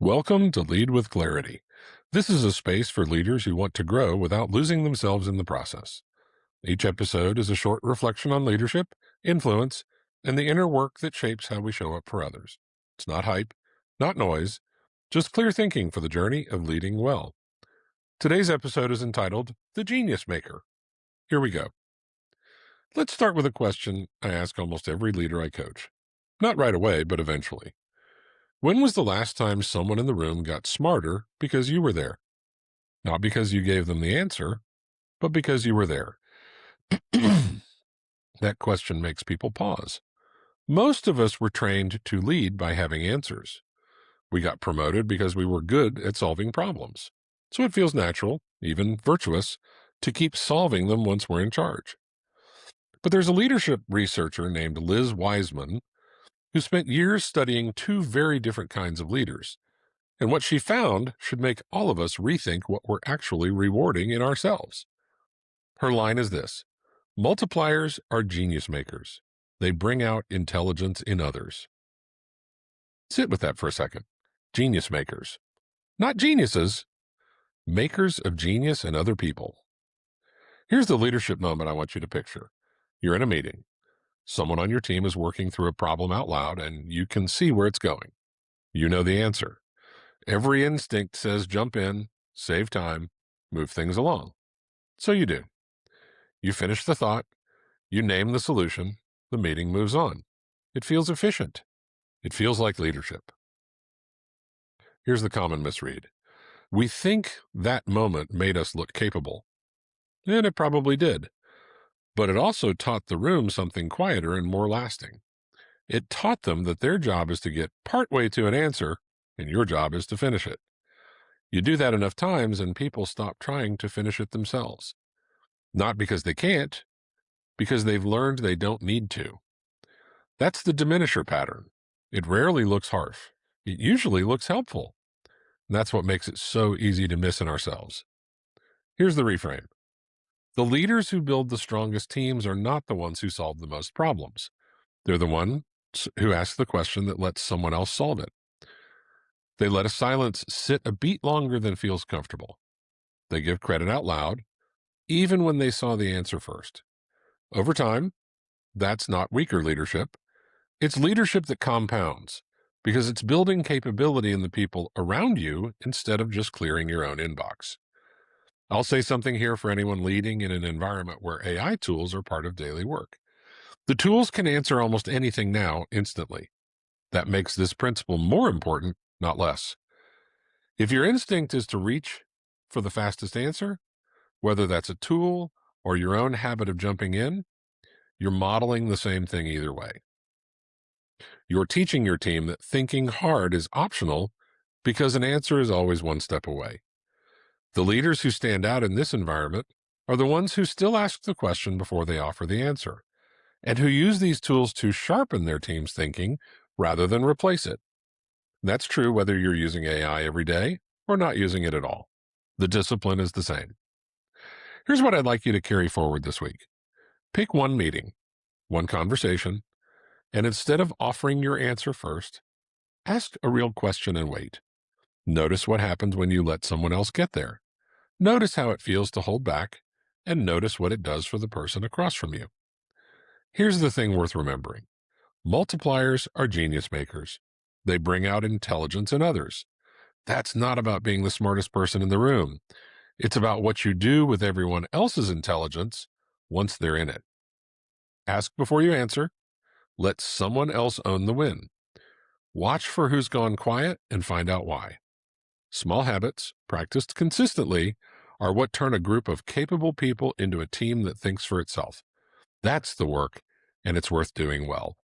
Welcome to Lead with Clarity. This is a space for leaders who want to grow without losing themselves in the process. Each episode is a short reflection on leadership, influence, and the inner work that shapes how we show up for others. It's not hype, not noise, just clear thinking for the journey of leading well. Today's episode is entitled The Genius Maker. Here we go. Let's start with a question I ask almost every leader I coach. Not right away, but eventually. When was the last time someone in the room got smarter because you were there? Not because you gave them the answer, but because you were there. That question makes people pause. Most of us were trained to lead by having answers. We got promoted because we were good at solving problems. So it feels natural, even virtuous, to keep solving them once we're in charge. But there's a leadership researcher named Liz Wiseman who spent years studying two very different kinds of leaders. And what she found should make all of us rethink what we're actually rewarding in ourselves. Her line is this: multipliers are genius makers. They bring out intelligence in others. Sit with that for a second. Genius makers. Not geniuses, makers of genius in other people. Here's the leadership moment I want you to picture. You're in a meeting. Someone on your team is working through a problem out loud, and you can see where it's going. You know the answer. Every instinct says jump in, save time, move things along. So you do. You finish the thought, you name the solution, the meeting moves on. It feels efficient. It feels like leadership. Here's the common misread. We think that moment made us look capable. And it probably did. But it also taught the room something quieter and more lasting. It taught them that their job is to get partway to an answer, and your job is to finish it. You do that enough times, and people stop trying to finish it themselves. Not because they can't, because they've learned they don't need to. That's the diminisher pattern. It rarely looks harsh. It usually looks helpful. And that's what makes it so easy to miss in ourselves. Here's the reframe. The leaders who build the strongest teams are not the ones who solve the most problems. They're the ones who ask the question that lets someone else solve it. They let a silence sit a beat longer than feels comfortable. They give credit out loud, even when they saw the answer first. Over time, that's not weaker leadership. It's leadership that compounds, because it's building capability in the people around you instead of just clearing your own inbox. I'll say something here for anyone leading in an environment where AI tools are part of daily work. The tools can answer almost anything now instantly. That makes this principle more important, not less. If your instinct is to reach for the fastest answer, whether that's a tool or your own habit of jumping in, you're modeling the same thing either way. You're teaching your team that thinking hard is optional because an answer is always one step away. The leaders who stand out in this environment are the ones who still ask the question before they offer the answer, and who use these tools to sharpen their team's thinking rather than replace it. That's true whether you're using AI every day or not using it at all. The discipline is the same. Here's what I'd like you to carry forward this week. Pick one meeting, one conversation, and instead of offering your answer first, ask a real question and wait. Notice what happens when you let someone else get there. Notice how it feels to hold back, and notice what it does for the person across from you. Here's the thing worth remembering. Multipliers are genius makers. They bring out intelligence in others. That's not about being the smartest person in the room. It's about what you do with everyone else's intelligence once they're in it. Ask before you answer. Let someone else own the win. Watch for who's gone quiet and find out why. Small habits, practiced consistently, are what turn a group of capable people into a team that thinks for itself. That's the work, and it's worth doing well.